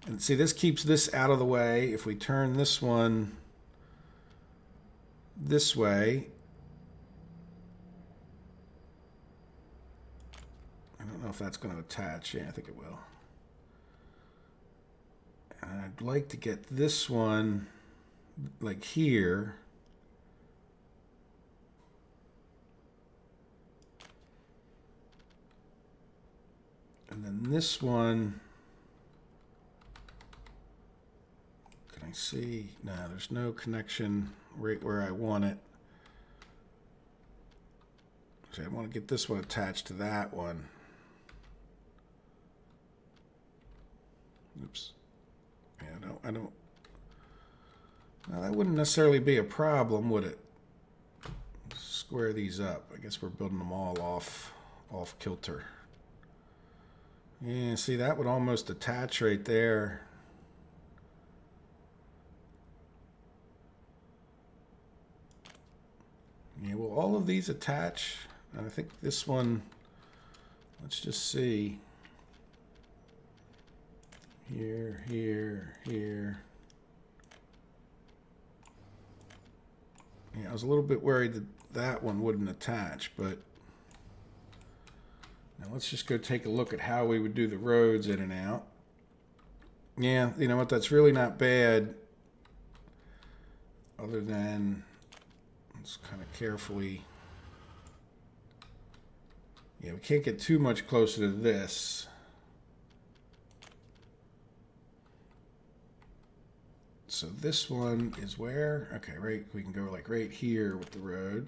and see, this keeps this out of the way. If we turn this one this way, I don't know if that's going to attach. Yeah, I think it will. And I'd like to get this one like here. And then this one, can I see? No, there's no connection right where I want it. So I want to get this one attached to that one. Oops. Yeah, I don't. Now that wouldn't necessarily be a problem, would it? Square these up. I guess we're building them all off kilter. Yeah, see, that would almost attach right there. Yeah, will all of these attach? I think this one, let's just see. Here, here, here. Yeah, I was a little bit worried that that one wouldn't attach, but now let's just go take a look at how we would do the roads in and out. Yeah, you know what? That's really not bad. Other than, let's kind of carefully. Yeah, we can't get too much closer to this. So this one is where? Okay, right. We can go like right here with the road.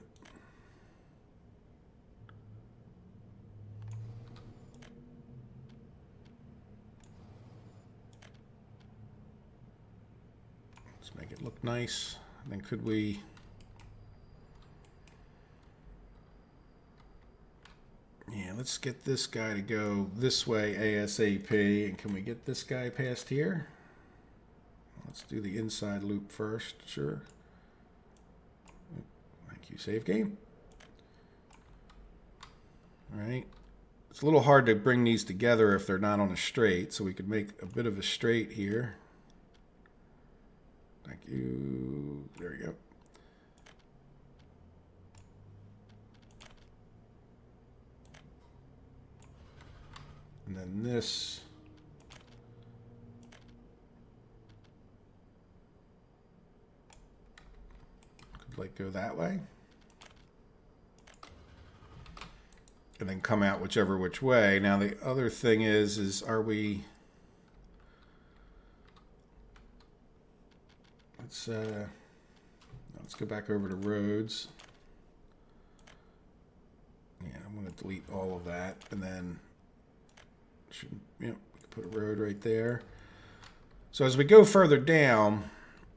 Let's make it look nice. And then could we? Yeah, let's get this guy to go this way ASAP. And can we get this guy past here? Let's do the inside loop first, sure. Thank you, save game. All right. It's a little hard to bring these together if they're not on a straight, so we could make a bit of a straight here. Thank you. There we go. And then this. Like go that way and then come out which way. Now the other thing is are we, let's go back over to roads. Yeah, I'm going to delete all of that, and then we can put a road right there. So as we go further down,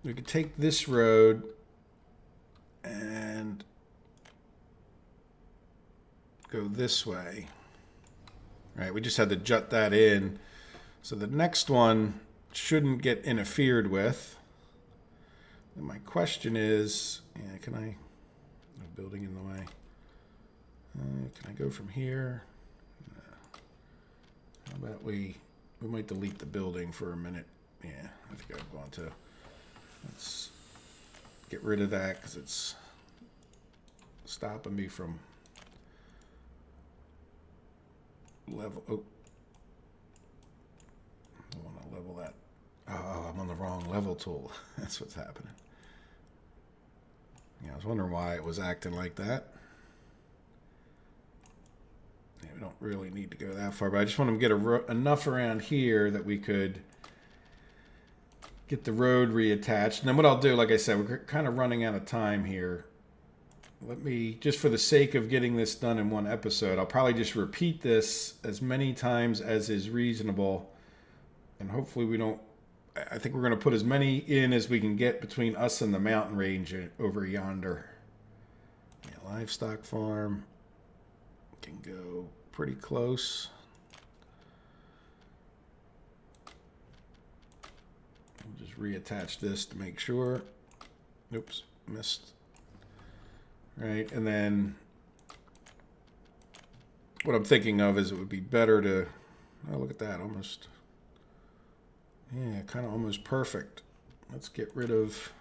we could take this road and go this way. All right, we just had to jut that in. So the next one shouldn't get interfered with. And my question is, yeah, can I, no building in the way. Can I go from here? No. How about we might delete the building for a minute. Yeah, I think I'm going to. Let's get rid of that because it's stopping me from level. Oh, I want to level that. Oh, I'm on the wrong level tool. That's what's happening. Yeah, I was wondering why it was acting like that. Yeah, we don't really need to go that far, but I just want to get enough around here that we could get the road reattached. And then what I'll do, like I said, we're kind of running out of time here. Let me, just for the sake of getting this done in one episode, I'll probably just repeat this as many times as is reasonable. And hopefully we don't, I think we're going to put as many in as we can get between us and the mountain range over yonder. Yeah, livestock farm can go pretty close. We'll just reattach this to make sure. Oops, missed. Right, and then what I'm thinking of is it would be better to, oh, look at that, almost, yeah, kind of almost perfect. Let's get rid of,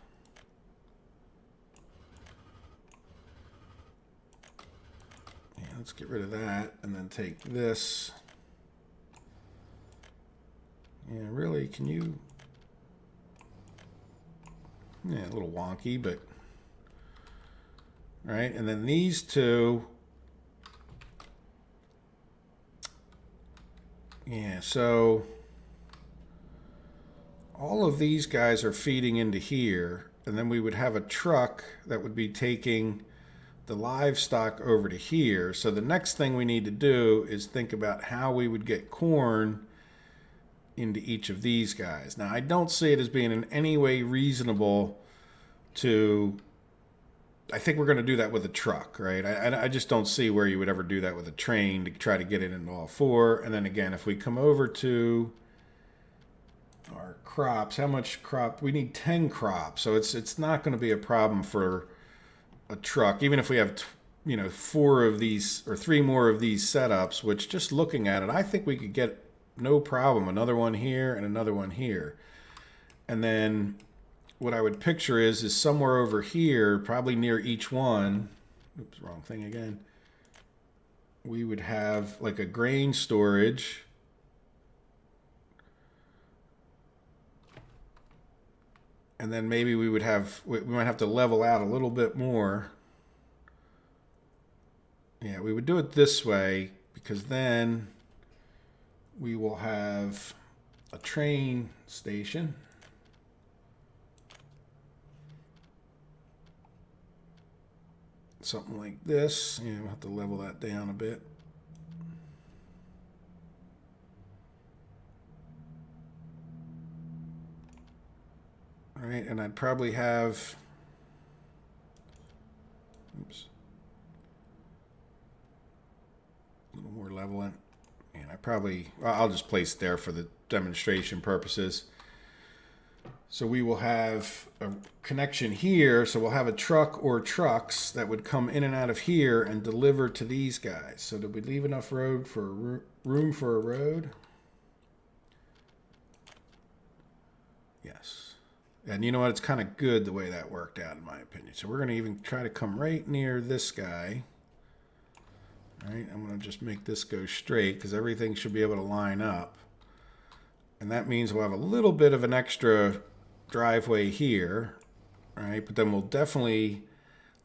yeah, let's get rid of that and then take this. Yeah, really, can you, yeah, a little wonky, but, right, and then these two, yeah, so all of these guys are feeding into here, and then we would have a truck that would be taking the livestock over to here. So the next thing we need to do is think about how we would get corn into each of these guys. Now, I don't see it as being in any way reasonable to, I think we're going to do that with a truck, right? I just don't see where you would ever do that with a train to try to get it into all four. And then again, if we come over to our crops, how much crop? We need 10 crops. So it's not going to be a problem for a truck, even if we have, 4 of these or 3 more of these setups, which just looking at it, I think we could get no problem. Another one here and another one here. And then what I would picture is somewhere over here, probably near each one, oops, wrong thing again, we would have like a grain storage. And then maybe we would have, we might have to level out a little bit more. Yeah, we would do it this way because then we will have a train station. Something like this. Yeah, we'll have to level that down a bit. All right, and I'd probably have, oops, a little more leveling. And I probably, well, I'll just place it there for the demonstration purposes. So we will have a connection here. So we'll have a truck or trucks that would come in and out of here and deliver to these guys. So did we leave enough road for room for a road? Yes. And you know what? It's kind of good the way that worked out, in my opinion. So we're going to even try to come right near this guy. All right, I'm going to just make this go straight because everything should be able to line up. And that means we'll have a little bit of an extra driveway here. All right, but then we'll definitely,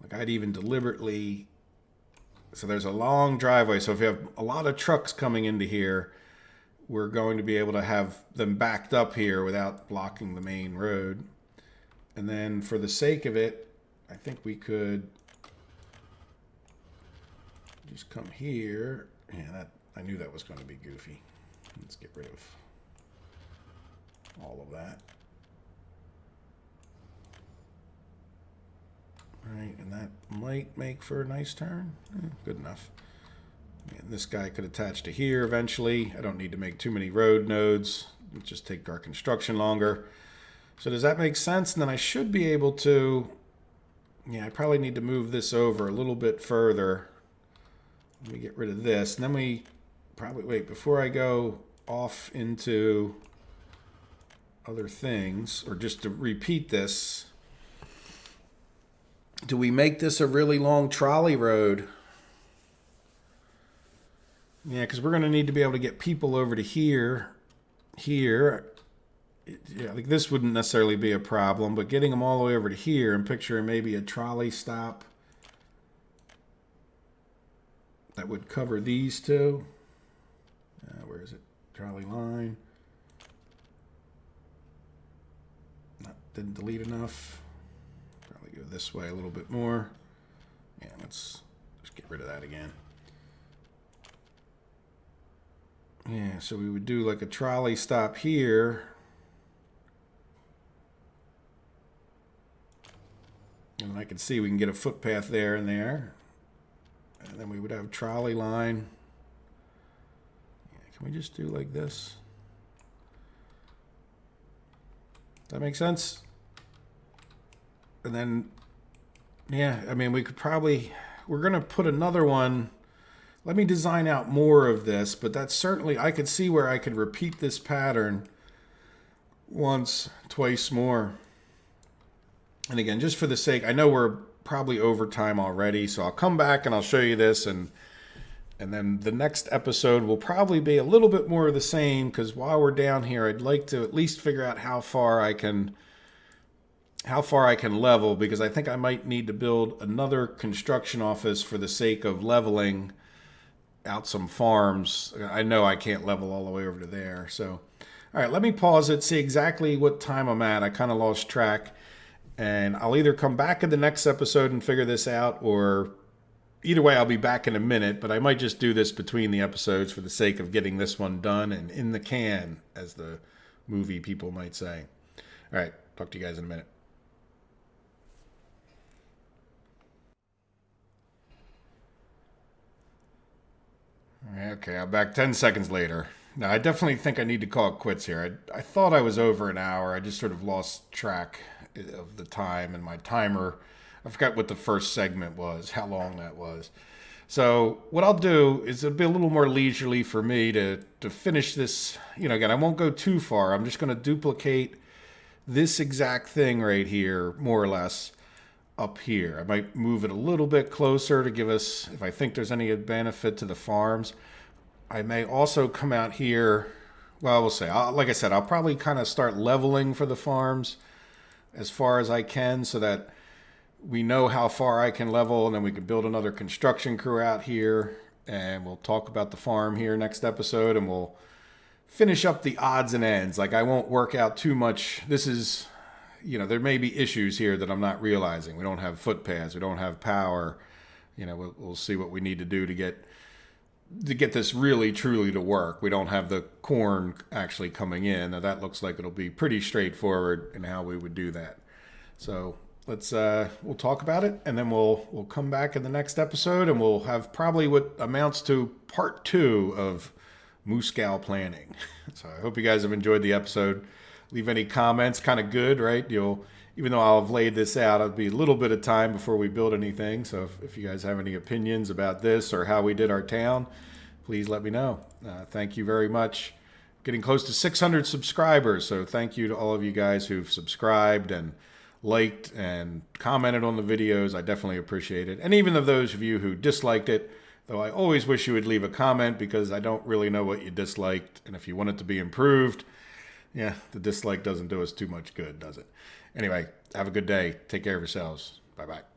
like I'd even deliberately, so there's a long driveway. So if you have a lot of trucks coming into here, we're going to be able to have them backed up here without blocking the main road. And then for the sake of it, I think we could just come here. Yeah, that, I knew that was going to be goofy. Let's get rid of all of that. All right, and that might make for a nice turn. Good enough. And this guy could attach to here eventually. I don't need to make too many road nodes. It'll just take our construction longer. So does that make sense? And then I should be able to, yeah, I probably need to move this over a little bit further. Let me get rid of this. And then we probably, wait, before I go off into other things, or just to repeat this, do we make this a really long trolley road? Yeah, because we're going to need to be able to get people over to here. Yeah, like this wouldn't necessarily be a problem, but getting them all the way over to here and picturing maybe a trolley stop that would cover these two. Where is it? Trolley line. Didn't delete enough. Probably go this way a little bit more. Yeah, let's just get rid of that again. Yeah, so we would do like a trolley stop here. And I can see we can get a footpath there and there. And then we would have trolley line. Yeah, can we just do like this? Does that make sense? And then, yeah, I mean, we could probably, we're going to put another one. Let me design out more of this, but that's certainly, I could see where I could repeat this pattern once, twice more. And again, just for the sake, I know we're probably over time already, so I'll come back and I'll show you this, and then the next episode will probably be a little bit more of the same, because while we're down here, I'd like to at least figure out how far I can level, because I think I might need to build another construction office for the sake of leveling out some farms. I know I can't level all the way over to there. So, all right, let me pause it, see exactly what time I'm at. I kind of lost track. And I'll either come back in the next episode and figure this out, or either way, I'll be back in a minute. But I might just do this between the episodes for the sake of getting this one done and in the can, as the movie people might say. All right, talk to you guys in a minute. Okay, I'm back 10 seconds later. Now, I definitely think I need to call it quits here. I thought I was over an hour. I just sort of lost track of the time, and my timer, I forgot what the first segment was, how long that was. So what I'll do is it'll be a little more leisurely for me to finish this. You know, again, I won't go too far. I'm just going to duplicate this exact thing right here, more or less, up here. I might move it a little bit closer to give us, if I think there's any benefit to the farms. I may also come out here, well, we'll say, like I said, I'll probably kind of start leveling for the farms as far as I can, so that we know how far I can level, and then we can build another construction crew out here, and we'll talk about the farm here next episode, and we'll finish up the odds and ends. Like, I won't work out too much. This is, you know, there may be issues here that I'm not realizing. We don't have footpaths. We don't have power. You know, we'll see what we need to do to get this really truly to work. We don't have the corn actually coming in. Now that looks like it'll be pretty straightforward in how we would do that. So let's we'll talk about it, and then we'll come back in the next episode, and we'll have probably what amounts to part 2 of Moooooscow planning. So I hope you guys have enjoyed the episode. Leave any comments. Kind of good, right? Even though I'll have laid this out, it'll be a little bit of time before we build anything. So if you guys have any opinions about this or how we did our town, please let me know. Thank you very much. Getting close to 600 subscribers. So thank you to all of you guys who've subscribed and liked and commented on the videos. I definitely appreciate it. And even of those of you who disliked it, though I always wish you would leave a comment, because I don't really know what you disliked. And if you want it to be improved, yeah, the dislike doesn't do us too much good, does it? Anyway, have a good day. Take care of yourselves. Bye-bye.